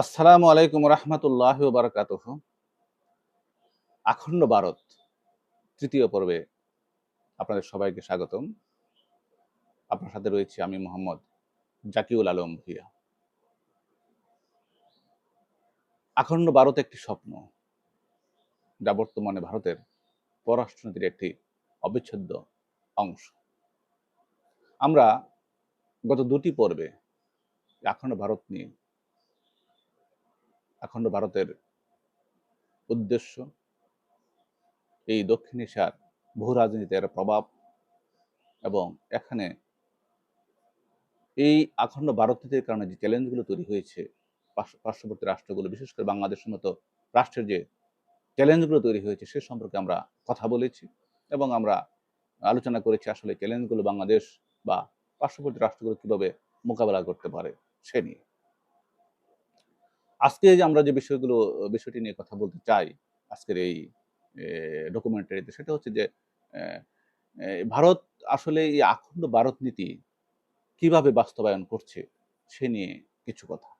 আসসালামু আলাইকুম রহমতুল্লাহ বারকাতুহ। আখণ্ড ভারত তৃতীয় পর্বে আপনাদের সবাইকে স্বাগতম। আপনার সাথে রয়েছি আমি মোহাম্মদ জাকিউল আলম ভূঁইয়া। আখণ্ড ভারত একটি স্বপ্ন, যা বর্তমানে ভারতের পররাষ্ট্রনীতির একটি অবিচ্ছেদ্য অংশ। আমরা গত দুটি পর্বে আখণ্ড ভারত নিয়ে, আখণ্ড ভারতের উদ্দেশ্য, এই দক্ষিণ এশিয়ার ভূ রাজনীতির প্রভাব এবং এখানে এই আখণ্ড ভারত নীতির কারণে যে চ্যালেঞ্জগুলো তৈরি হয়েছে, পার্শ্ববর্তী রাষ্ট্রগুলো, বিশেষ করে বাংলাদেশের মতো রাষ্ট্রের যে চ্যালেঞ্জগুলো তৈরি হয়েছে সে সম্পর্কে আমরা কথা বলেছি এবং আমরা আলোচনা করেছি আসলে চ্যালেঞ্জগুলো বাংলাদেশ বা পার্শ্ববর্তী রাষ্ট্রগুলো কিভাবে মোকাবেলা করতে পারে সে নিয়ে। আজকে যে আমরা যে বিষয়টি নিয়ে কথা বলতে চাই আজকের এই ডকুমেন্টারিতে, সেটা হচ্ছে যে আহ, ভারত আসলে এই আখণ্ড ভারত নীতি কিভাবে বাস্তবায়ন করছে সে নিয়ে কিছু কথা।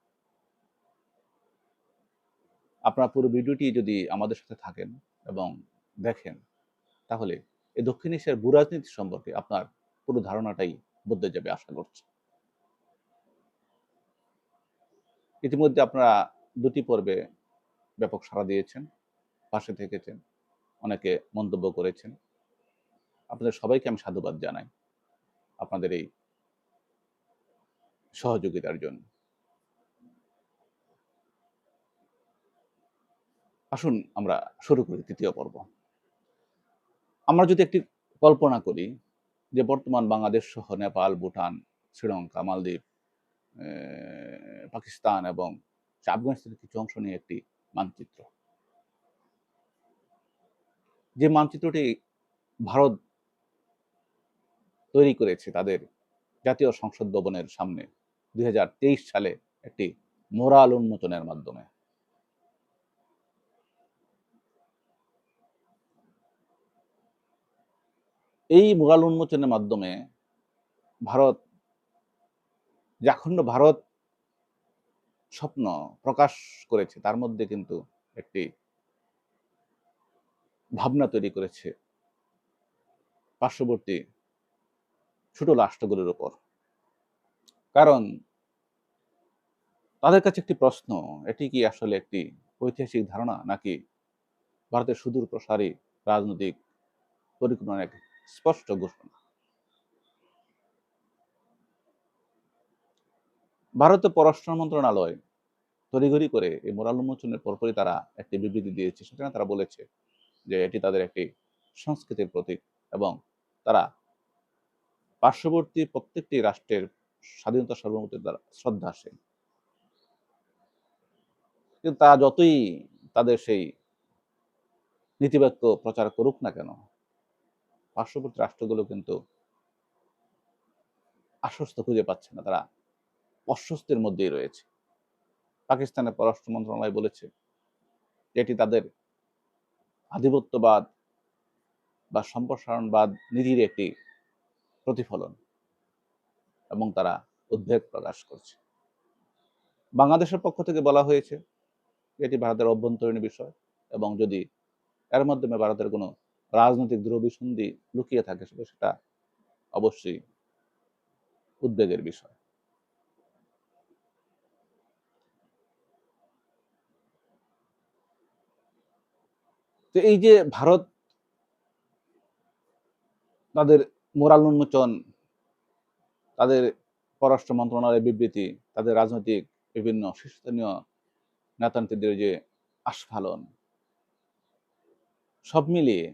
আপনারা পুরো ভিডিওটি যদি আমাদের সাথে থাকেন এবং দেখেন, তাহলে এই দক্ষিণ এশিয়ার ভূরাজনীতি সম্পর্কে আপনার পুরো ধারণাটাই বদলে যাবে আশা করছি। ইতিমধ্যে আপনারা দুটি পর্বে ব্যাপক সাড়া দিয়েছেন, পাশে থেকেছেন, অনেকে মন্তব্য করেছেন। আপনাদের সবাইকে আমি সাধুবাদ জানাই আপনাদের এই সহযোগিতার জন্য। আসুন আমরা শুরু করি তৃতীয় পর্ব। আমরা যদি একটি কল্পনা করি যে বর্তমান বাংলাদেশ সহ নেপাল, ভুটান, শ্রীলঙ্কা, মালদ্বীপ, পাকিস্তান এবং আফগানিস্তানের কিছু অংশ নিয়ে একটি মানচিত্র, যে মানচিত্রটি ভারত তৈরি করেছে তাদের জাতীয় সংসদ ভবনের সামনে ২০২৩ সালে একটি মোরাল উন্মোচনের মাধ্যমে। এই মোরাল উন্মোচনের মাধ্যমে ভারত যে অখণ্ড ভারত স্বপ্ন প্রকাশ করেছে, তার মধ্যে কিন্তু একটি ভাবনা তৈরি করেছে পার্শ্ববর্তী ছোট রাষ্ট্রগুলোর উপর। কারণ তাদের কাছে একটি প্রশ্ন, এটি কি আসলে একটি ঐতিহাসিক ধারণা নাকি ভারতের সুদূর প্রসারী রাজনৈতিক পরিকল্পনার এক স্পষ্ট ঘোষণা। ভারতের পররাষ্ট্র মন্ত্রণালয় তড়িঘড়ি করে এই মোরাল উন্মোচনের পরপরই তারা একটি বিবৃতি দিয়েছে। সেখানে তারা বলেছে যে এটি তাদের একটি সংস্কৃতির প্রতীক এবং তারা পার্শ্ববর্তী প্রত্যেকটি রাষ্ট্রের স্বাধীনতা সার্বভৌমত্বের দ্বারা শ্রদ্ধাশীল। কিন্তু তারা যতই তাদের সেই নীতিবাক্য প্রচার করুক না কেন, পার্শ্ববর্তী রাষ্ট্রগুলো কিন্তু আশ্বস্ত খুঁজে পাচ্ছে না, তারা অস্বস্তির মধ্যেই রয়েছে। পাকিস্তানের পররাষ্ট্র মন্ত্রণালয় বলেছে এটি তাদের আধিপত্যবাদ বা সম্প্রসারণবাদ নীতির একটি প্রতিফলন এবং তারা উদ্বেগ প্রকাশ করছে। বাংলাদেশের পক্ষ থেকে বলা হয়েছে এটি ভারতের অভ্যন্তরীণ বিষয় এবং যদি এর মাধ্যমে ভারতের কোনো রাজনৈতিক দ্রব্যসন্ধি লুকিয়ে থাকে সেটা অবশ্যই উদ্বেগের বিষয়। তো এই যে ভারত তাদের মোরাল উন্মোচন, তাদের পররাষ্ট্র মন্ত্রণালয়ের বিবৃতি, তাদের রাজনৈতিক বিভিন্ন শীর্ষস্থানীয় নেতানেত্রীদের যে আস্ফালন, সব মিলিয়ে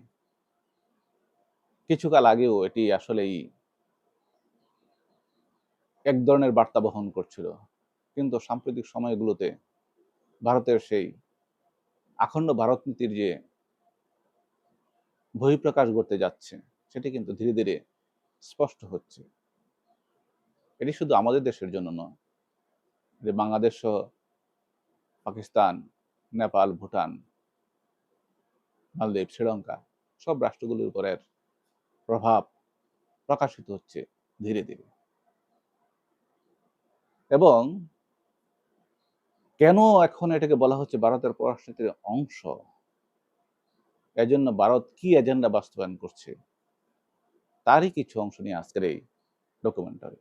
কিছুকাল আগেও এটি আসলেই এক ধরনের বার্তা বহন করছিল। কিন্তু সাম্প্রতিক সময়গুলোতে ভারতের সেই আখণ্ড ভারত নীতির যে বহিঃপ্রকাশ ঘটতে যাচ্ছে সেটি কিন্তু ধীরে ধীরে স্পষ্ট হচ্ছে। এটি শুধু আমাদের দেশের জন্য নয়, যে বাংলাদেশ সহ পাকিস্তান, নেপাল, ভুটান, মালদ্বীপ, শ্রীলঙ্কা সব রাষ্ট্রগুলোর উপরের প্রভাব প্রকাশিত হচ্ছে ধীরে ধীরে। এবং কেন এখন এটাকে বলা হচ্ছে ভারতের পররাষ্ট্রনীতির অংশ? এজন্য ভারত কি এজেন্ডা বাস্তবায়ন করছে তারই কিছু অংশ নিয়ে আজকের এই ডকুমেন্টারি।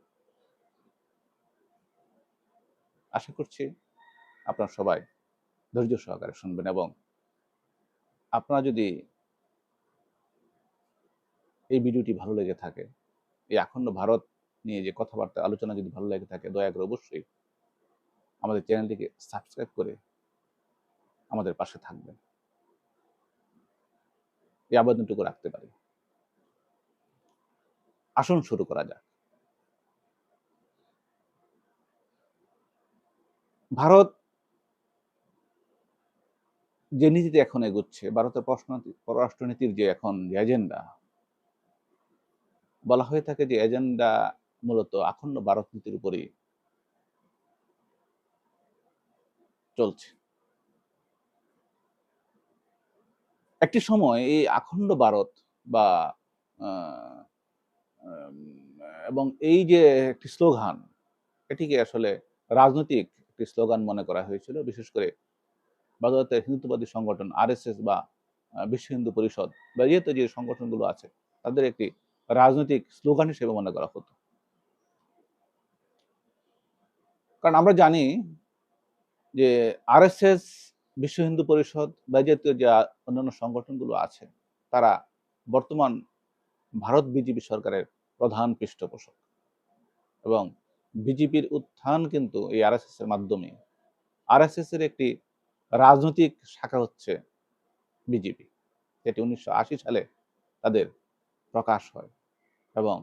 আশা করছি আপনারা সবাই ধৈর্য সহকারে শুনবেন এবং আপনারা যদি এই ভিডিওটি ভালো লেগে থাকে, এই আখণ্ড ভারত নিয়ে যে কথাবার্তা আলোচনা যদি ভালো লেগে থাকে, দয়া করে অবশ্যই আমাদের চ্যানেলটিকে সাবস্ক্রাইব করে আমাদের পাশে থাকবেন। এই আবেদনটুকু রাখতে পারি। আসুন শুরু করা যাক। ভারত যে নীতিতে এখন এগোচ্ছে, ভারতের পররাষ্ট্রনীতির যে এখন যে এজেন্ডা, বলা হয়ে থাকে যে এজেন্ডা মূলত আখণ্ড ভারত নীতির উপরেই চলছে। একটি সময় এই আখণ্ড ভারত বা আহ, আম, এবং এই যে একটি স্লোগান, এটিকে আসলে রাজনৈতিক একটি স্লোগান মনে করা হয়েছিল, বিশেষ করে ভারতের হিন্দুত্ববাদী সংগঠন আরএসএস বা বিশ্ব হিন্দু পরিষদ বা যেহেতু যে সংগঠনগুলো আছে তাদের একটি রাজনৈতিক স্লোগান হিসেবে মনে করা হতো। কারণ আমরা জানি যে আরএসএস, বিশ্ব হিন্দু পরিষদ বা জাতীয় যে অন্যান্য সংগঠনগুলো আছে, তারা বর্তমান ভারত বিজেপি সরকারের প্রধান পৃষ্ঠপোষক এবং বিজেপির উত্থান কিন্তু এই আরএসএস এর মাধ্যমে। আরএসএস এর একটি রাজনৈতিক শাখা হচ্ছে বিজেপি, যেটি 1980 সালে তাদের প্রকাশ হয় এবং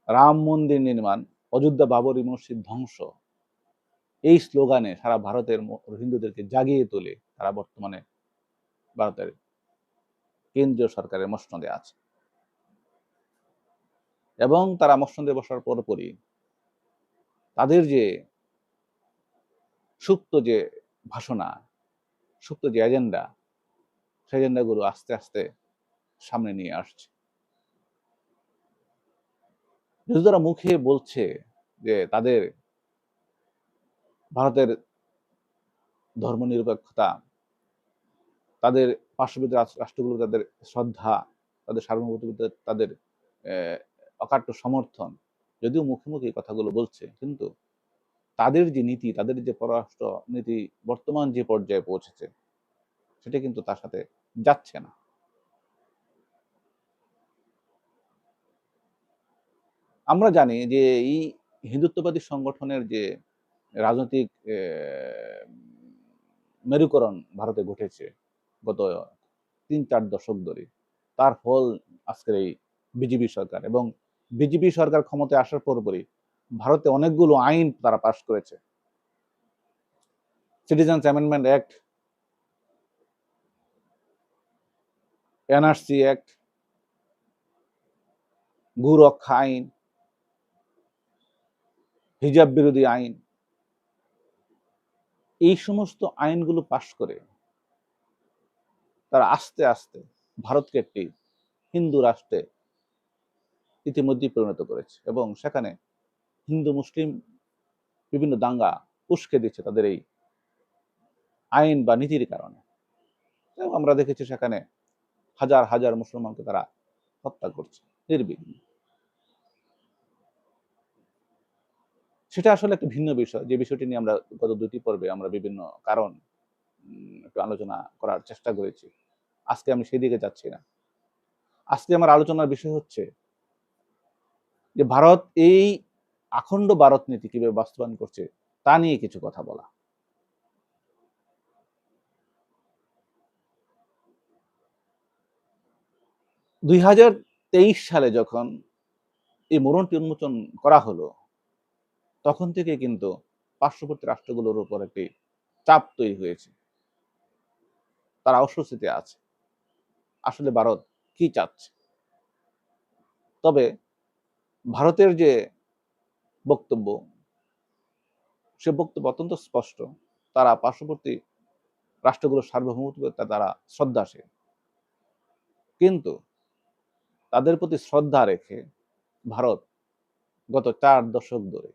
রাম মন্দির নির্মাণ, অযোধ্যা বাবরি মসজিদ ধ্বংস, এই স্লোগানে সারা ভারতের হিন্দুদেরকে জাগিয়ে তোলে। তারা বর্তমানে ভারতের কেন্দ্রীয় সরকারের মসনদে আছে এবং তারা মসনদে বসার পরপরই তাদের যে সুপ্ত যে ভাষণা, সুপ্ত যে এজেন্ডা, সেই এজেন্ডাগুলো আস্তে আস্তে সামনে নিয়ে আসছে। যদি তারা মুখে বলছে যে তাদের ভারতের ধর্মনিরপেক্ষতা, তাদের পার্শ্ববর্তী রাষ্ট্রগুলো তাদের শ্রদ্ধা, তাদের সার্বভৌমত্ব, তাদের অকাট্য সমর্থন, যদিও মুখে মুখে এই কথাগুলো বলছে, কিন্তু তাদের যে নীতি, তাদের যে পররাষ্ট্র নীতি বর্তমান যে পর্যায়ে পৌঁছেছে, সেটা কিন্তু তার সাথে যাচ্ছে না। আমরা জানি যে এই হিন্দুত্ববাদী সংগঠনের যে রাজনৈতিক মেরুকরণ ভারতে ঘটেছে গত ৩-৪ দশক ধরে, তার ফল আজকের এই বিজেপি সরকার। এবং বিজেপি সরকার ক্ষমতায় আসার পরপরই ভারতে অনেকগুলো আইন তারা পাশ করেছে। Citizens amendment act, NRC act, গু রক্ষা আইন, হিজাব বিরোধী আইন, এই সমস্ত আইনগুলো পাশ করে তারা আস্তে আস্তে ভারতকে একটি হিন্দু রাষ্ট্রে ইতিমধ্যেই পরিণত করেছে এবং সেখানে হিন্দু মুসলিম বিভিন্ন দাঙ্গা উস্কে দিচ্ছে তাদের এই আইন বা নীতির কারণে। এবং আমরা দেখেছি সেখানে হাজার হাজার মুসলমানকে তারা হত্যা করছে নির্বিঘ্নে। সেটা আসলে একটা ভিন্ন বিষয়, যে বিষয়টি নিয়ে আমরা গত 2টি পর্বে আমরা বিভিন্ন কারণ একটু আলোচনা করার চেষ্টা করেছি। আজকে আমি সেই দিকে যাচ্ছি না। আজকে আমার আলোচনার বিষয় হচ্ছে যে ভারত এই আখণ্ড ভারত নীতি কিভাবে বাস্তবায়ন করছে তা নিয়ে কিছু কথা বলা। 2023 সালে যখন এই মরণটি উন্মোচন করা হলো, তখন থেকে কিন্তু পার্শ্ববর্তী রাষ্ট্রগুলোর উপর একটি চাপ তৈরি হয়েছে। তারা অস্বস্তিতে আছে। আসলে ভারত কি চাচ্ছে? তবে ভারতের যে বক্তব্য, সে বক্তব্য অত্যন্ত স্পষ্ট। তারা পার্শ্ববর্তী রাষ্ট্রগুলোর সার্বভৌমত্বে তারা শ্রদ্ধাশীল। কিন্তু তাদের প্রতি শ্রদ্ধা রেখে ভারত গত 4 দশক ধরে,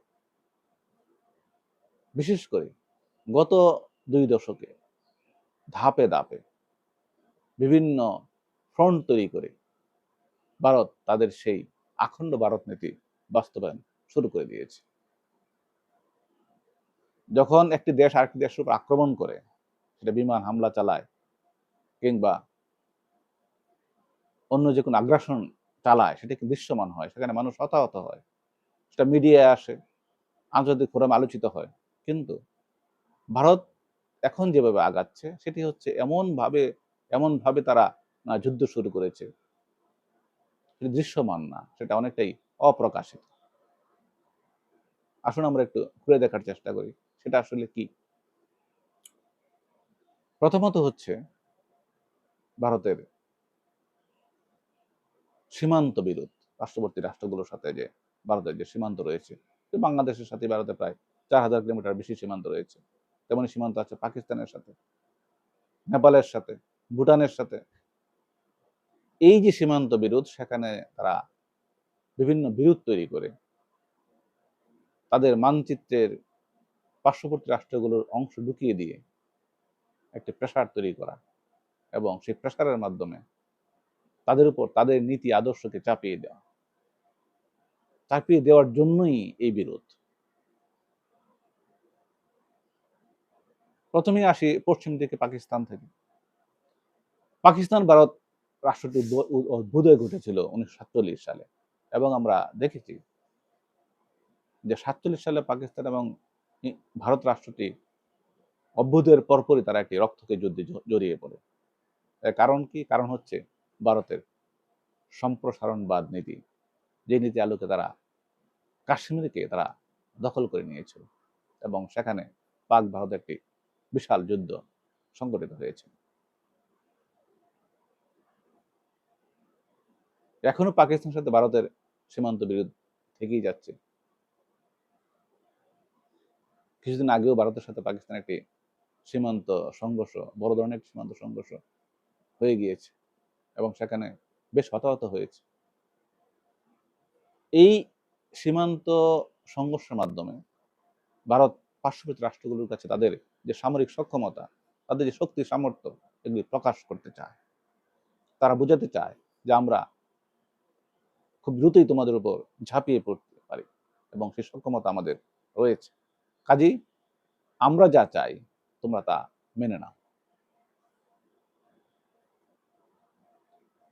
বিশেষ করে গত 2 দশকে ধাপে ধাপে বিভিন্ন ফ্রন্ট তৈরি করে ভারত তাদের সেই আখণ্ড ভারত নীতি বাস্তবায়ন শুরু করে দিয়েছে। যখন একটি দেশ আরেকটি দেশের উপর আক্রমণ করে, সেটা বিমান হামলা চালায় কিংবা অন্য যে কোনো আগ্রাসন চালায়, সেটা কি দৃশ্যমান হয়, সেখানে মানুষ হতাহত হয়, সেটা মিডিয়ায় আসে, আন্তর্জাতিক ফোরামে আলোচিত হয়। কিন্তু ভারত এখন যেভাবে আগাচ্ছে সেটি হচ্ছে এমনভাবে তারা যুদ্ধ শুরু করেছে, সেটা দৃশ্যমান না, সেটা অনেকটাই অপ্রকাশিত। আসুন আমরা একটু ঘুরে দেখার চেষ্টা করি সেটা আসলে কি। প্রথমত হচ্ছে ভারতের সীমান্ত বিরোধ, পার্শ্ববর্তী রাষ্ট্রগুলোর সাথে যে ভারতের যে সীমান্ত রয়েছে, বাংলাদেশের সাথে ভারতের প্রায় 4,000 কিলোমিটার বেশি সীমান্ত রয়েছে। তেমনি সীমান্ত আছে পাকিস্তানের সাথে, নেপালের সাথে, ভুটানের সাথে। এই যে সীমান্ত বিরোধ, সেখানে তারা বিভিন্ন বিরোধ তৈরি করে তাদের মানচিত্রের পার্শ্ববর্তী রাষ্ট্রগুলোর অংশ ঢুকিয়ে দিয়ে একটি প্রেসার তৈরি করা এবং সেই প্রেসারের মাধ্যমে তাদের উপর তাদের নীতি আদর্শকে চাপিয়ে দেওয়ার জন্যই এই বিরোধ। প্রথমেই আসি পশ্চিম দিকে পাকিস্তান থেকে। পাকিস্তান ভারত রাষ্ট্রটি উদয় ঘটেছিল 1947 সালে এবং আমরা দেখেছি যে 47 সালে পাকিস্তান এবং ভারত রাষ্ট্রটি অভ্যুদয়ের পরপরই তারা একটি রক্তক্ষয়ী যুদ্ধে জড়িয়ে পড়ে। এর কারণ কি? কারণ হচ্ছে ভারতের সম্প্রসারণবাদ নীতি, যে নীতি আলোকে তারা কাশ্মীরকে তারা দখল করে নিয়েছিল এবং সেখানে পাক ভারত একটি বিশাল যুদ্ধ সংঘটিত হয়েছে। এখনো পাকিস্তানের সাথে ভারতের সীমান্ত বিরোধ থেকেই যাচ্ছে। কিছুদিন আগেও ভারতের সাথে পাকিস্তানের একটি সীমান্ত সংঘর্ষ, বড় ধরনের একটি সীমান্ত সংঘর্ষ হয়ে গিয়েছে এবং সেখানে বেশ হতাহত হয়েছে। এই সীমান্ত সংঘর্ষের মাধ্যমে ভারত পার্শ্ববর্তী রাষ্ট্রগুলোর কাছে তাদের যে সামরিক সক্ষমতা, তাদের যে শক্তি সামর্থ্য, এগুলি প্রকাশ করতে চায়। তারা বুঝাতে চায় যে আমরা খুব দ্রুতই তোমাদের উপর ঝাঁপিয়ে পড়তে পারি এবং সেই সক্ষমতা আমাদের রয়েছে। কাজেই আমরা যা চাই তোমরা তা মেনে নাও।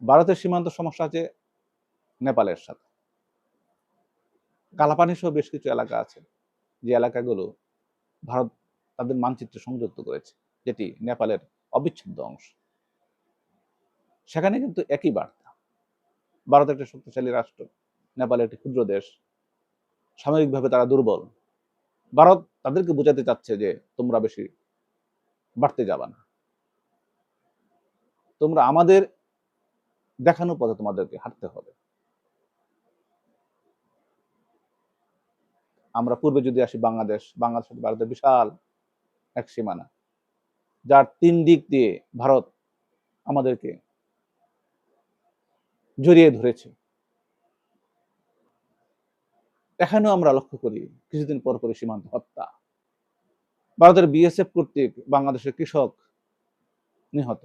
ভারতের সীমান্ত সমস্যা আছে নেপালের সাথে। কালাপানি সহ বেশ কিছু এলাকা আছে, যে এলাকাগুলো ভারত তাদের মানচিত্রে সংযুক্ত করেছে, যেটি নেপালের অবিচ্ছেদ্য অংশ। সেখানে কিন্তু একই বার্তা। ভারত একটি শক্তিশালী রাষ্ট্র, নেপাল একটি ক্ষুদ্র দেশ, সামরিকভাবে তারা দুর্বল। ভারত তাদেরকে বোঝাতে চাচ্ছে যে তোমরা বেশি বাড়তে যাবা না, তোমরা আমাদের দেখানো পথে তোমাদেরকে হাঁটতে হবে। আমরা পূর্বে যদি আসি বাংলাদেশ ভারতের বিশাল এক সীমানা, যার 3 দিক দিয়ে ভারত আমাদেরকে জড়িয়ে ধরেছে। এখানেও আমরা লক্ষ্য করি কিছুদিন পরপরই সীমান্ত হত্যা। ভারতের বিএসএফ কর্তৃক বাংলাদেশের কৃষক নিহত,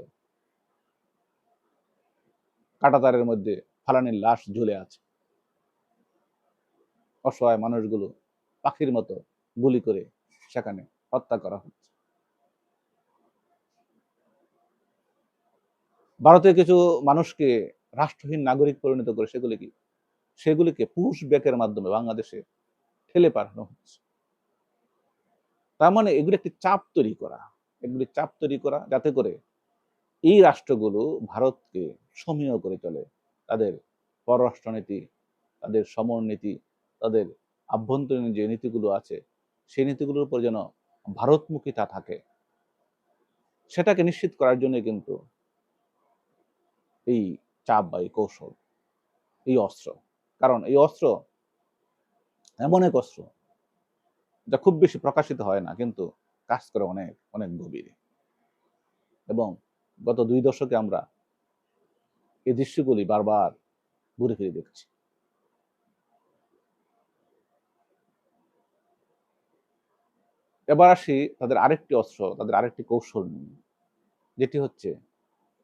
কাঁটাতারের মধ্যে ফালানির লাশ ঝুলে আছে। অসহায় মানুষগুলো পাখির মতো গুলি করে সেখানে হত্যা করা হচ্ছে। ভারতের কিছু মানুষকে রাষ্ট্রহীন নাগরিক পরিণত করে সেগুলিকে পুশ ব্যাকের মাধ্যমে বাংলাদেশে ঠেলে পাঠানো হচ্ছে। তার মানে এগুলি চাপ তৈরি করা যাতে করে এই রাষ্ট্রগুলো ভারতকে সমীহ করে চলে। তাদের পররাষ্ট্রনীতি, তাদের সমরনীতি, তাদের আভ্যন্তরীণ যে নীতিগুলো আছে, সেই নীতিগুলোর উপর যেন ভারতমুখিতা থাকে, সেটাকে নিশ্চিত করার জন্য কিন্তু এই চাপ বা এই কৌশল, এই অস্ত্র। কারণ এই অস্ত্র এমন এক অস্ত্র যা খুব বেশি প্রকাশিত হয় না, কিন্তু কাজ করে অনেক অনেক গভীরে। এবং গত 2 দশকে আমরা এই দৃশ্যগুলি বারবার ঘুরে ফিরে দেখছি। এবার আসি তাদের আরেকটি অস্ত্র, তাদের আরেকটি কৌশল নিয়ে, যেটি হচ্ছে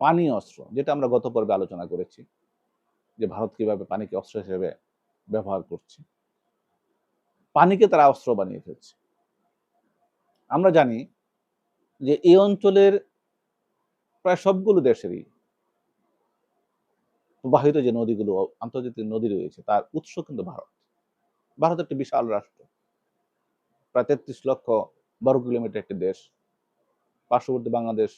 পানি অস্ত্র, যেটা আমরা গত পর্বে আলোচনা করেছি যে ভারত কিভাবে পানিকে অস্ত্র হিসেবে ব্যবহার করছে। পানিকে তারা অস্ত্র বানিয়ে ফেলছে। আমরা জানি যে এই অঞ্চলের প্রায় সবগুলো দেশেরই প্রবাহিত যে নদীগুলো, আন্তর্জাতিক নদী রয়েছে, তার উৎস কিন্তু ভারত। ভারত একটি বিশাল রাষ্ট্র। প্রায় ৩৩ লক্ষ বর্গ কিলোমিটার একটি দেশ। পার্শ্ববর্তী বাংলাদেশ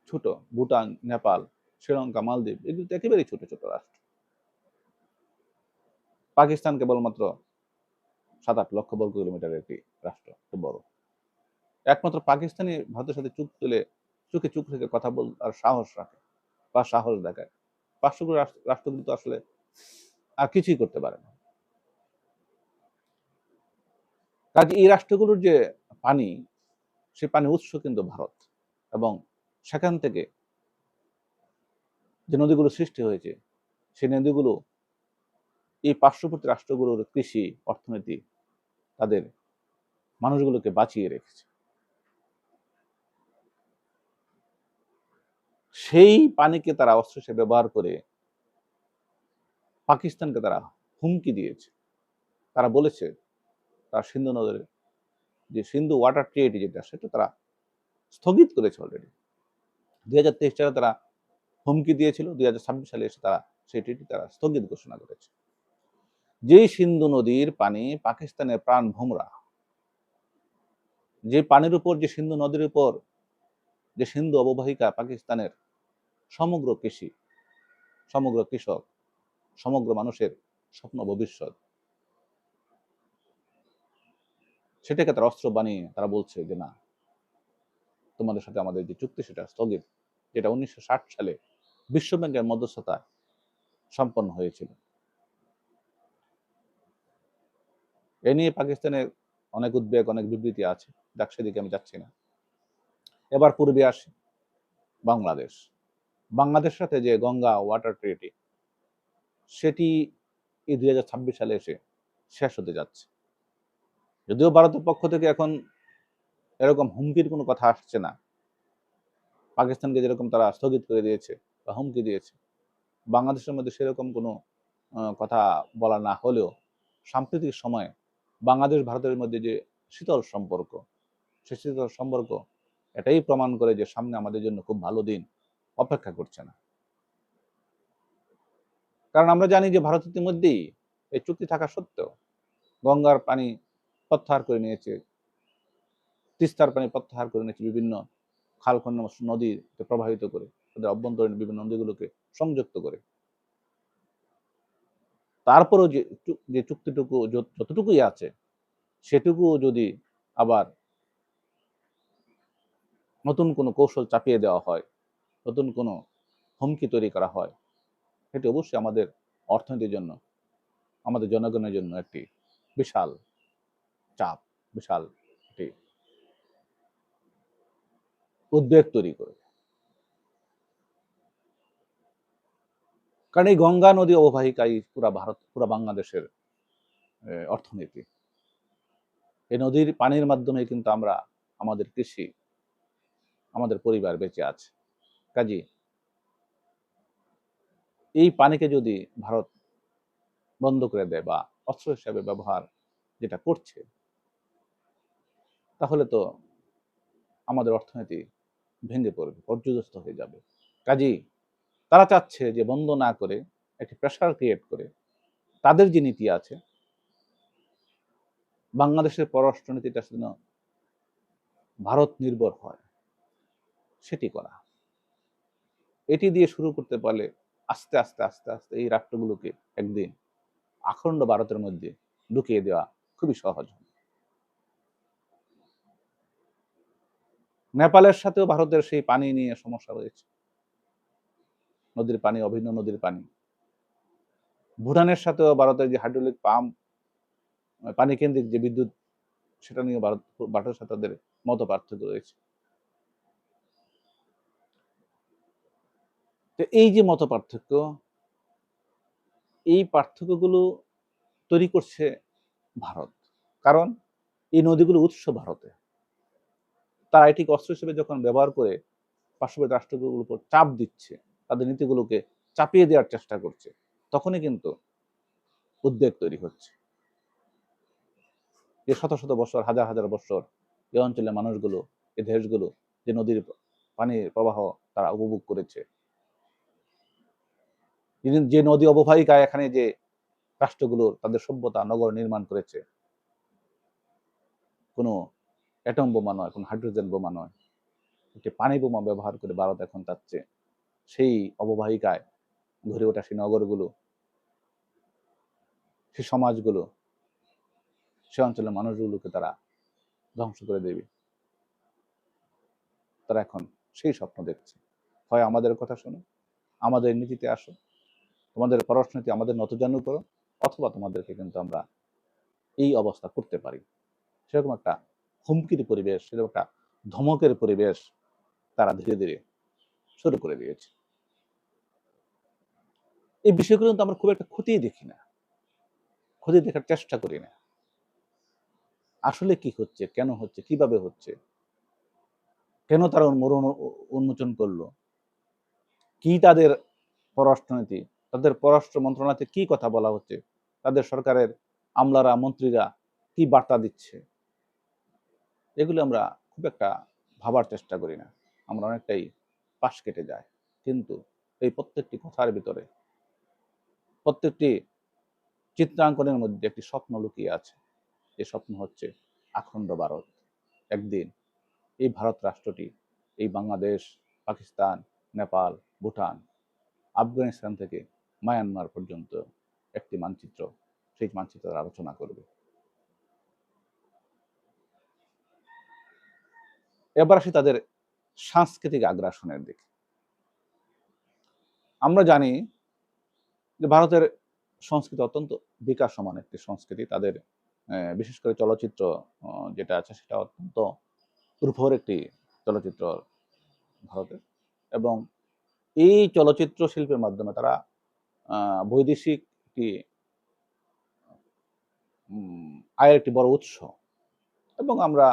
ছোট, ভুটান, নেপাল, শ্রীলঙ্কা, মালদ্বীপ এগুলো তো একেবারেই ছোট, ছোট রাষ্ট্র। পাকিস্তান কেবলমাত্র ৭-৮ লক্ষ বর্গ কিলোমিটারের একটি রাষ্ট্র, একটু বড়। একমাত্র পাকিস্তানই ভারতের সাথে চোখে চোখ রেখে কথা বলার সাহস রাখে বা সাহস দেখায়। পার্শ্ববর্তী রাষ্ট্রগুলো তো আসলে আর কিছুই করতে পারে না। কাজে এই রাষ্ট্রগুলোর যে পানি, সে পানির উৎস কিন্তু ভারত, এবং সেখান থেকে যে নদীগুলো সৃষ্টি হয়েছে, সেই নদীগুলো এই পার্শ্ববর্তী রাষ্ট্রগুলোর কৃষি, অর্থনীতি, তাদের মানুষগুলোকে বাঁচিয়ে রেখেছে। সেই পানিকে তারা অস্ত্র হিসেবে ব্যবহার করে পাকিস্তানকে তারা হুমকি দিয়েছে। তারা বলেছে তারা সিন্ধু নদের যে সিন্ধু ওয়াটার ট্রিটি যেটা, সেটা তারা স্থগিত করেছে অলরেডি। ২০২৩ সালে তারা হুমকি দিয়েছিল, ২০২৬ সালে এসে তারা সেই ট্রিটি তারা স্থগিত ঘোষণা করেছে। যেই সিন্ধু নদীর পানি পাকিস্তানের প্রাণ ভোমরা, যে পানির উপর, যে সিন্ধু নদীর উপর, যে সিন্ধু অববাহিকা পাকিস্তানের সমগ্র কৃষি, সমগ্র কৃষক, সমগ্র মানুষের স্বপ্ন ভবিষ্যৎ, সেটাকে তারা অস্ত্র বানিয়ে তারা বলছে যে না, তোমাদের সাথে আমাদের যে চুক্তি সেটা স্থগিত, যেটা ১৯৬০ সালে বিশ্বব্যাংকের মধ্যস্থতা সম্পন্ন হয়েছিল। এ নিয়ে পাকিস্তানের অনেক উদ্বেগ, অনেক বিবৃতি আছে, যাক সেদিকে আমি যাচ্ছি না। এবার পূর্বে আসি বাংলাদেশ। বাংলাদেশের সাথে যে গঙ্গা ওয়াটার ট্রিটি, সেটি এই ২০২৬ সালে এসে শেষ হতে যাচ্ছে। যদিও ভারতের পক্ষ থেকে এখন এরকম হুমকির কোনো কথা আসছে না, পাকিস্তানকে যেরকম তারা স্থগিত করে দিয়েছে বা হুমকি দিয়েছে, বাংলাদেশের মধ্যে সেরকম কোনো কথা বলা না হলেও সাম্প্রতিক সময়ে বাংলাদেশ ভারতের মধ্যে যে শীতল সম্পর্ক, সে শীতল সম্পর্ক এটাই প্রমাণ করে যে সামনে আমাদের জন্য খুব ভালো দিন অপেক্ষা করছে না। কারণ আমরা জানি যে ভারত ইতিমধ্যেই এই চুক্তি থাকা সত্ত্বেও গঙ্গার পানি প্রত্যাহার করে নিয়েছে, তিস্তার পানি প্রত্যাহার করে নিয়েছে, বিভিন্ন খাল-খন্ড নদীতে প্রবাহিত করে, তাদের অভ্যন্তরীণ বিভিন্ন নদীগুলোকে সংযুক্ত করে। তারপরেও যে চুক্তিটুকু যতটুকুই আছে, সেটুকু যদি আবার নতুন কোনো কৌশল চাপিয়ে দেওয়া হয়, নতুন কোনো হুমকি তৈরি করা হয়, সেটি অবশ্যই আমাদের অর্থনীতির জন্য, আমাদের জনগণের জন্য একটি বিশাল চাপ, বিশাল একটি উদ্বেগ তৈরি করে। কারণ এই গঙ্গা নদী অববাহিকাই পুরা ভারত, পুরা বাংলাদেশের অর্থনীতি। এই নদীর পানির মাধ্যমে কিন্তু আমরা আমাদের কৃষি, আমাদের পরিবার বেঁচে আছে। কাজেই এই পানিকে যদি ভারত বন্ধ করে দেয় বা অস্ত্র হিসেবে ব্যবহার যেটা করছে, তাহলে তো আমাদের অর্থনীতি ভেঙে পড়বে, পর্যুদস্ত হয়ে যাবে। কাজেই তারা চাচ্ছে যে বন্ধ না করে একটি প্রেশার ক্রিয়েট করে তাদের যে নীতি আছে, বাংলাদেশের পররাষ্ট্রনীতিটা যেন ভারত নির্ভর হয়, সেটি করা। এটি দিয়ে শুরু করতে পারলে আস্তে আস্তে আস্তে আস্তে এই রাষ্ট্রগুলোকে একদিন আখণ্ড ভারতের মধ্যে ঢুকিয়ে দেওয়া খুবই সহজ হবে। নেপালের সাথেও ভারতের সেই পানি নিয়ে সমস্যা রয়েছে, নদীর পানি, অভিন্ন নদীর পানি। ভুটানের সাথেও ভারতের যে হাইড্রোলিক পাম্প, পানি কেন্দ্রিক যে বিদ্যুৎ, সেটা নিয়ে ভারতের সাথে তাদের মত পার্থক্য রয়েছে। তো এই যে মত পার্থক্য, এই পার্থক্যগুলো তৈরি করছে ভারত। কারণ এই নদীগুলো উৎস ভারতে। তারা এটিকে অস্ত্র হিসেবে যখন ব্যবহার করে পার্শ্ববর্তী রাষ্ট্রগুলোর উপর চাপ দিচ্ছে, তাদের নীতিগুলোকে চাপিয়ে দেওয়ার চেষ্টা করছে, তখনই কিন্তু উদ্বেগ তৈরি হচ্ছে। যে শত শত বছর, হাজার হাজার বছর এই অঞ্চলের মানুষগুলো, এই দেশগুলো যে নদীর পানির প্রবাহ তারা উপভোগ করেছে, যে নদী অববাহিকায় এখানে যে রাষ্ট্রগুলো তাদের সভ্যতা নগর নির্মাণ করেছে, কোনো অ্যাটম বোমা নয়, কোনো হাইড্রোজেন বোমা নয়, একটি পানি বোমা ব্যবহার করে ভারত এখন চাচ্ছে সেই অববাহিকায় গড়ে ওঠা সেই নগরগুলো, সেই সমাজগুলো, সে অঞ্চলের মানুষগুলোকে তারা ধ্বংস করে দেবে। তারা এখন সেই স্বপ্ন দেখছে। হয় আমাদের কথা শোনো, আমাদের নীতিতে আসো, তোমাদের পররাষ্ট্রনীতি আমাদের নতজানু করো, অথবা তোমাদেরকে কিন্তু আমরা এই অবস্থা করতে পারি। সেরকম একটা হুমকির পরিবেশ, সেরকম একটা ধমকের পরিবেশ তারা ধীরে ধীরে শুরু করে দিয়েছে। এই বিষয়গুলো কিন্তু আমরা খুব একটা খতিয়ে দেখি না, খতিয়ে দেখার চেষ্টা করি না। আসলে কি হচ্ছে, কেন হচ্ছে, কিভাবে হচ্ছে, কেন তারা উন্মোচন করলো, কি তাদের পররাষ্ট্রনীতি, তাদের পররাষ্ট্র মন্ত্রণালয়তে কি কথা বলা হচ্ছে, তাদের সরকারের আমলারা, মন্ত্রীরা কি বার্তা দিচ্ছে, এগুলো আমরা খুব একটা ভাবার চেষ্টা করি না। আমরা অনেকটাই পাশ কেটে যায়। কিন্তু এই প্রত্যেকটি কথার ভিতরে, প্রত্যেকটি চিত্রাঙ্কনের মধ্যে একটি স্বপ্ন লুকিয়ে আছে। এই স্বপ্ন হচ্ছে আখণ্ড ভারত। একদিন এই ভারত রাষ্ট্রটি, এই বাংলাদেশ, পাকিস্তান, নেপাল, ভুটান, আফগানিস্তান থেকে মায়ানমার পর্যন্ত একটি মানচিত্র, সেই মানচিত্রের আলোচনা করবে। এবার আসি তাদের সাংস্কৃতিক আগ্রাসনের দিকে। আমরা জানি যে ভারতের সংস্কৃতি অত্যন্ত বিকাশমান একটি সংস্কৃতি। তাদের বিশেষ করে চলচ্চিত্র যেটা আছে সেটা অত্যন্ত উর্বর একটি চলচ্চিত্র ভারতের, এবং এই চলচ্চিত্র শিল্পের মাধ্যমে তারা বৈদেশিক একটি আয়ের একটি বড় উৎস। এবং আমরা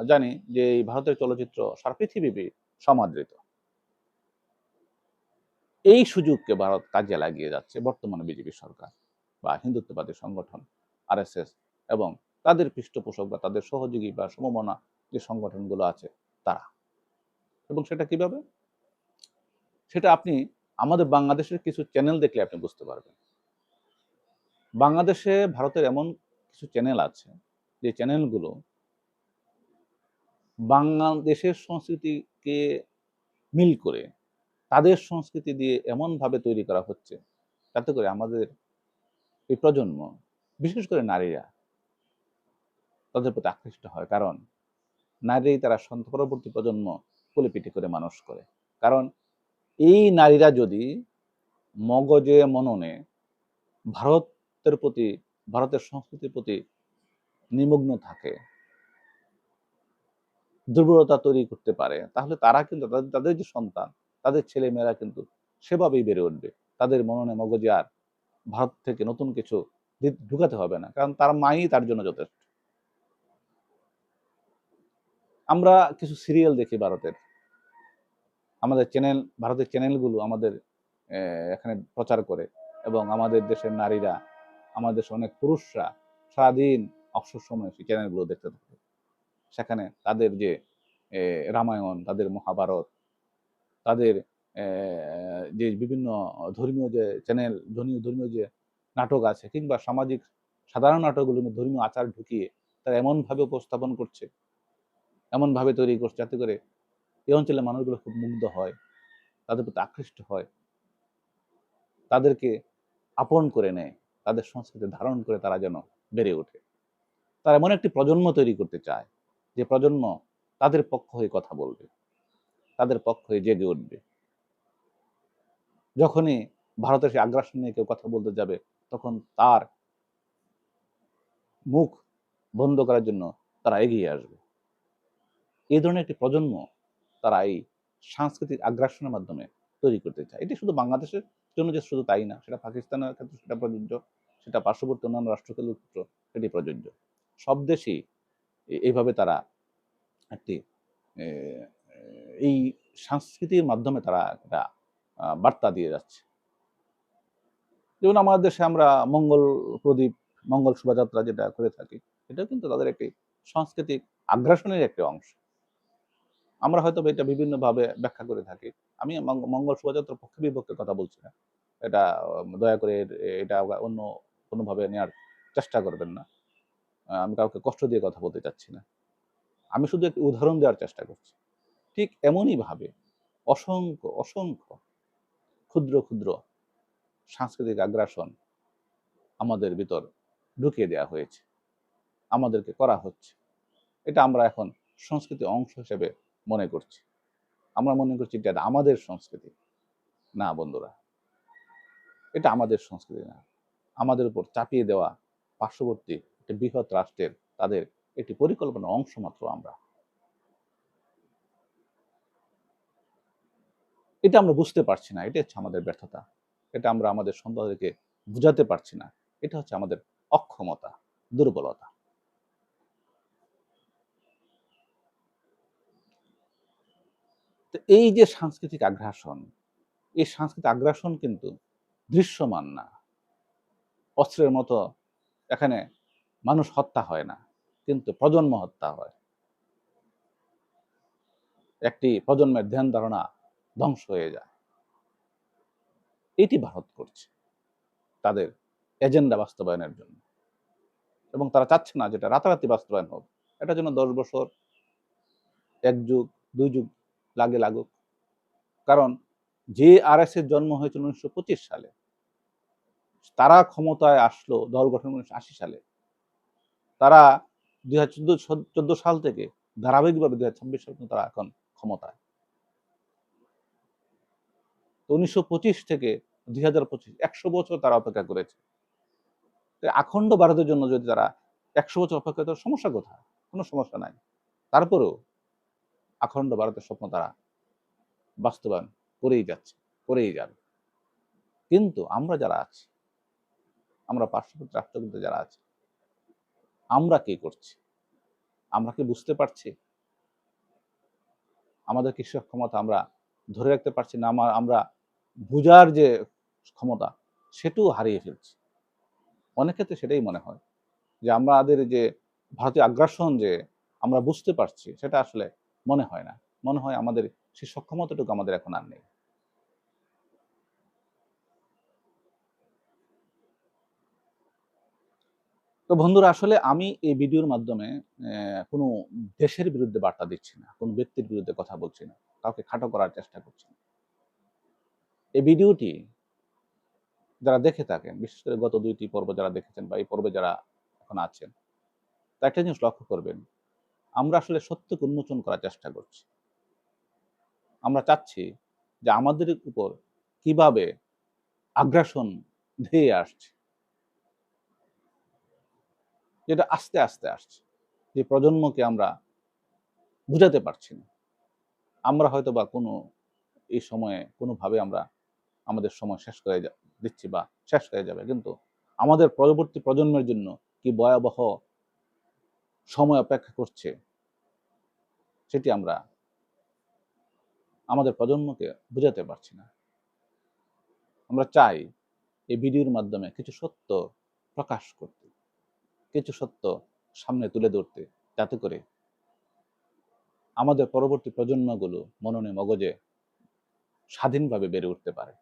জানি যে এই ভারতের চলচ্চিত্র সারা পৃথিবী সমাদৃত। এই সুযোগকে ভারত কাজে লাগিয়ে যাচ্ছে বর্তমানে বিজেপি সরকার বা হিন্দুত্ববাদী সংগঠন আরএসএস এবং তাদের পৃষ্ঠপোষক বা তাদের সহযোগী বা সমমনা যে সংগঠনগুলো আছে তারা। এবং সেটা কিভাবে? সেটা আপনি আমাদের বাংলাদেশের কিছু চ্যানেল দেখলে আপনি বুঝতে পারবেন। বাংলাদেশে ভারতের এমন কিছু চ্যানেল আছে যে চ্যানেলগুলো বাংলাদেশের সংস্কৃতিকে মিল করে তাদের সংস্কৃতি দিয়ে এমনভাবে তৈরি করা হচ্ছে যাতে করে আমাদের এই প্রজন্ম, বিশেষ করে নারীরা তাদের প্রতি আকৃষ্ট হয়। কারণ নারী তারা পরবর্তী প্রজন্ম কোলেপিঠে করে মানুষ করে। কারণ এই নারীরা যদি মগজে মননে ভারতের প্রতি, ভারতের সংস্কৃতির প্রতি নিমগ্ন থাকে, দুর্বলতা তৈরি করতে পারে, তাহলে তারা কিন্তু তাদের যে সন্তান, তাদের ছেলেমেয়েরা কিন্তু সেভাবেই বেড়ে উঠবে। তাদের মননে মগজে আর ভারত থেকে নতুন কিছু ঢুকাতে হবে না। কারণ তার মাই তার জন্য যথেষ্ট। আমরা কিছু সিরিয়াল দেখি ভারতের। আমাদের চ্যানেল, ভারতের চ্যানেলগুলো আমাদের এখানে প্রচার করে, এবং আমাদের দেশের নারীরা, আমাদের দেশের অনেক পুরুষরা সারাদিন অবসর সময়ে সেই চ্যানেলগুলো দেখতে থাকে। সেখানে তাদের যে রামায়ণ, তাদের মহাভারত, তাদের যে বিভিন্ন ধর্মীয় যে চ্যানেল, ধর্মীয় যে নাটক আছে, কিংবা সামাজিক সাধারণ নাটকগুলোর মধ্যে ধর্মীয় আচার ঢুকিয়ে তারা এমনভাবে উপস্থাপন করছে, এমনভাবে তৈরি করছে যাতে করে এই অঞ্চলের মানুষগুলো খুব মুগ্ধ হয়, তাদের প্রতি আকৃষ্ট হয়, তাদেরকে আপন করে নেয়, তাদের সংস্কৃতি ধারণ করে তারা যেন বেড়ে ওঠে। তারা এমন একটি প্রজন্ম তৈরি করতে চায় যে প্রজন্ম তাদের পক্ষ হয়ে কথা বলবে, তাদের পক্ষ হয়ে জেগে উঠবে। যখনই ভারতের সেই আগ্রাসন নিয়ে কেউ কথা বলতে যাবে, তখন তার মুখ বন্ধ করার জন্য তারা এগিয়ে আসবে। এই ধরনের একটি প্রজন্ম তারা এই সাংস্কৃতিক আগ্রাসনের মাধ্যমে তৈরি করতে চায়। এটি শুধু বাংলাদেশের জন্য যে শুধু তাই না, সেটা পাকিস্তানের ক্ষেত্রে সেটা প্রযোজ্য, সেটা পার্শ্ববর্তী অন্যান্য রাষ্ট্রের ক্ষেত্রে সেটি প্রযোজ্য। সব দেশেই এইভাবে তারা একটি এ এই সংস্কৃতির মাধ্যমে তারা একটা বার্তা দিয়ে যাচ্ছে। যেমন আমাদের দেশে আমরা মঙ্গল প্রদীপ, মঙ্গল শোভাযাত্রা যেটা করে থাকি, এটাও কিন্তু তাদের একটি সাংস্কৃতিক আগ্রাসনের একটি অংশ। আমরা হয়তোবা এটা বিভিন্নভাবে ব্যাখ্যা করে থাকি। আমি মঙ্গল শোভাযাত্রার পক্ষে বিপক্ষে কথা বলছি না। এটা দয়া করে এটা অন্য কোনোভাবে নেয়ার চেষ্টা করবেন না। আমি কাউকে কষ্ট দিয়ে কথা বলতে চাচ্ছি না। আমি শুধু একটি উদাহরণ দেওয়ার চেষ্টা করছি। ঠিক এমনইভাবে অসংখ্য ক্ষুদ্র, ক্ষুদ্র সাংস্কৃতিক আগ্রাসন আমাদের ভিতর ঢুকিয়ে দেয়া হয়েছে। আমাদেরকে করা হচ্ছে। এটা আমরা এখন সংস্কৃতির অংশ হিসেবে মনে করছি। আমরা মনে করছি এটা আমাদের সংস্কৃতি। না বন্ধুরা, এটা আমাদের সংস্কৃতি না। আমাদের উপর চাপিয়ে দেওয়া পার্শ্ববর্তী একটি বৃহৎ রাষ্ট্রের তাদের একটি পরিকল্পনার অংশ মাত্র আমরা। এটা আমরা বুঝতে পারছি না। এটা হচ্ছে আমাদের ব্যর্থতা। এটা আমরা আমাদের সন্তানদেরকে বুঝাতে পারছি না। এটা হচ্ছে আমাদের অক্ষমতা, দুর্বলতা। তো এই যে সাংস্কৃতিক আগ্রাসন, এই সাংস্কৃতিক আগ্রাসন কিন্তু দৃশ্যমান না। অস্ত্রের মতো এখানে মানুষ হত্যা হয় না, কিন্তু প্রজন্ম হত্যা হয়। একটি প্রজন্মের ধ্যান ধারণা ধ্বংস হয়ে যায়। এটি ভারত করছে তাদের এজেন্ডা বাস্তবায়নের জন্য। এবং তারা চাচ্ছে না যেটা রাতারাতি বাস্তবায়ন হোক। এটার জন্য ১০ বছর, ১ যুগ, ২ যুগ লাগুক। কারণ জেআরএস এর জন্ম হয়েছিল ১৯২৫ সালে। তারা ক্ষমতায় আসলো দল গঠন ১৯৮০ সালে। তারা ২০১৪ সাল থেকে ধারাবাহিকভাবে ২০২৬ সাল পর্যন্ত তারা এখন ক্ষমতায়। ১৯২৫ থেকে ২০২৫ ১০০ বছর তারা অপেক্ষা করেছে। আখণ্ড ভারতের জন্য যদি তারা ১০০ বছর অপেক্ষা করে সমস্যা কোথায়? কোনো সমস্যা নাই। তারপরেও আখণ্ড ভারতের স্বপ্ন তারা বাস্তবায়ন করেই যাচ্ছে, করেই যাবে। কিন্তু আমরা যারা আছি, আমরা পার্শ্ববর্তী রাষ্ট্রগুলোতে যারা আছি, আমরা কি করছি? আমরা কি বুঝতে পারছি? আমাদের কি সক্ষমতা আমরা ধরে রাখতে পারছি না? আমরা বুঝার যে ক্ষমতা, সেটাও হারিয়ে ফেলছি। অনেক ক্ষেত্রে সেটাই মনে হয় যে আমাদের যে ভারতীয় আগ্রাসন যে আমরা বুঝতে পারছি, সেটা আসলে মনে হয় না। মনে হয় আমাদের সেই সক্ষমতাটুকু আমাদের এখন আর নেই। তো বন্ধুরা, আসলে আমি এই ভিডিওর মাধ্যমে কোনো দেশের বিরুদ্ধে বার্তা দিচ্ছি না। কোনো ব্যক্তির বিরুদ্ধে কথা বলছি না। কাউকে খাটো করার চেষ্টা করছি না। এই ভিডিওটি যারা দেখে থাকেন, বিশেষ করে গত ২ টি পর্ব যারা দেখেছেন বা এই পর্বে যারা এখন আছেন, তা একটা জিনিস লক্ষ্য করবেন। আমরা আসলে সত্যকে উন্মোচন করার চেষ্টা করছি। আমরা চাচ্ছি যে আমাদের উপর কিভাবে আগ্রাসন ধেয়ে আসছে, যেটা আস্তে আসছে। যে প্রজন্মকে আমরা বুঝাতে পারছি না। আমরা হয়তোবা কোনো এই সময়ে কোনোভাবে আমরা আমাদের সময় শেষ করে দিচ্ছি বা শেষ হয়ে যাবে। কিন্তু আমাদের পরবর্তী প্রজন্মের জন্য কি ভয়াবহ সময় অপেক্ষা করছে, সেটি আমরা আমাদের প্রজন্মকে বুঝাতে পারছি না। আমরা চাই এই ভিডিওর মাধ্যমে কিছু সত্য প্রকাশ করতে, কিছু সত্য সামনে তুলে ধরতে, যাতে করে আমাদের পরবর্তী প্রজন্মগুলো মননে মগজে স্বাধীনভাবে বেড়ে উঠতে পারে।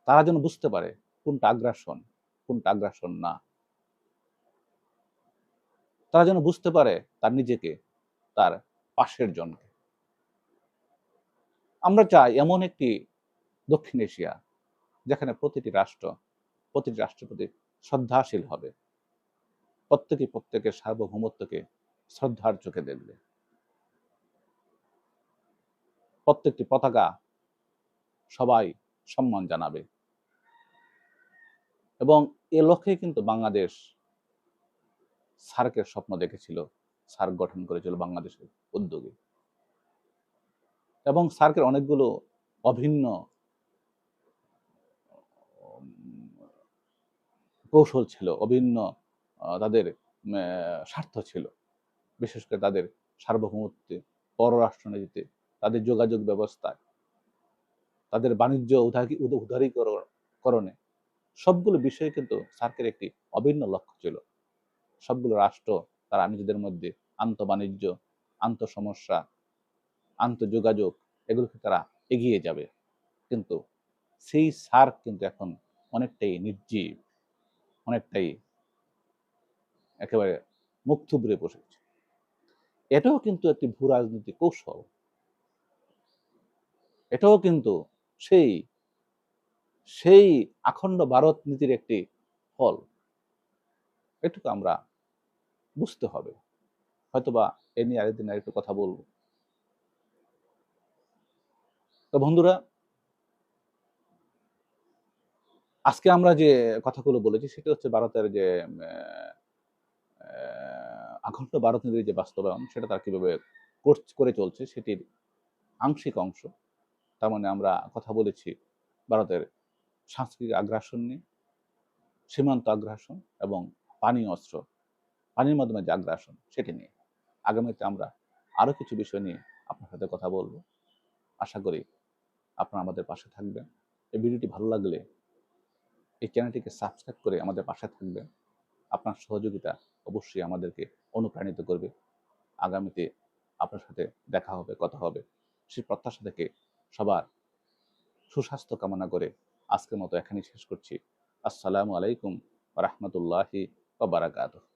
তারা যেন বুঝতে পারে কোনটা আগ্রাসন না। তারা যেন বুঝতে পারে তার নিজেকে, তার পাশের জনকে। আমরা চাই এমন একটি দক্ষিণ এশিয়া, যেখানে প্রতিটি রাষ্ট্রের প্রতি শ্রদ্ধাশীল হবে। প্রত্যেকে প্রত্যেকের সার্বভৌমত্বকে শ্রদ্ধার চোখে দেখবে। প্রত্যেকটি পতাকা সবাই সম্মান জানাবে। এবং এ লক্ষ্যেই কিন্তু বাংলাদেশ সার্কের স্বপ্ন দেখেছিল, সার্ক গঠন করেছিল বাংলাদেশের উদ্যোগে। এবং সার্কের অনেকগুলো অভিন্ন উম কৌশল ছিল, অভিন্ন তাদের স্বার্থ ছিল। বিশেষ করে তাদের সার্বভৌমত্বে, পররাষ্ট্রনীতিতে, তাদের যোগাযোগ ব্যবস্থায়, তাদের বাণিজ্য উদারীকরণে সবগুলো বিষয়ে কিন্তু সার্কের একটি অভিন্ন লক্ষ্য ছিল। সবগুলো রাষ্ট্র তারা নিজেদের মধ্যে আন্তঃবাণিজ্য, আন্তঃসমস্যা, আন্তঃযোগাযোগ এগুলোকে তারা এগিয়ে যাবে। কিন্তু সেই সার্ক কিন্তু এখন অনেকটাই নির্জীব, অনেকটাই একেবারে মুখ থুবড়ে বসেছে। এটাও কিন্তু একটি ভূ রাজনৈতিক কৌশল। এটাও কিন্তু সেই সেই আখণ্ড ভারত নীতির একটি ফল। এটুকু আমরা বুঝতে হবে। হয়তোবা এ নিয়ে আরেকদিন আরেকটু কথা বলব। তো বন্ধুরা, আজকে আমরা যে কথাগুলো বলেছি সেটা হচ্ছে ভারতের যে আখণ্ড ভারত নীতির যে বাস্তবায়ন সেটা তারা কিভাবে করে চলছে সেটির আংশিক অংশ। তার মানে আমরা কথা বলেছি ভারতের সাংস্কৃতিক আগ্রাসন নিয়ে, সীমান্ত আগ্রাসন এবং পানি অস্ত্র, পানির মাধ্যমে যে আগ্রাসন সেটি নিয়ে। আগামীতে আমরা আরো কিছু বিষয় নিয়ে আপনার সাথে কথা বলবো। আশা করি আপনারা আমাদের পাশে থাকবেন। এই ভিডিওটি ভালো লাগলে এই চ্যানেলটিকে সাবস্ক্রাইব করে আমাদের পাশে থাকবেন। আপনার সহযোগিতা অবশ্যই আমাদেরকে অনুপ্রাণিত করবে। আগামীতে আপনার সাথে দেখা হবে, কথা হবে। সেই প্রত্যাশা থেকে সবার সুস্বাস্থ্য কামনা করে আজকের মতো এখানেই শেষ করছি। আসসালামু আলাইকুম ওয়া রাহমাতুল্লাহি ওয়া বারাকাতুহু।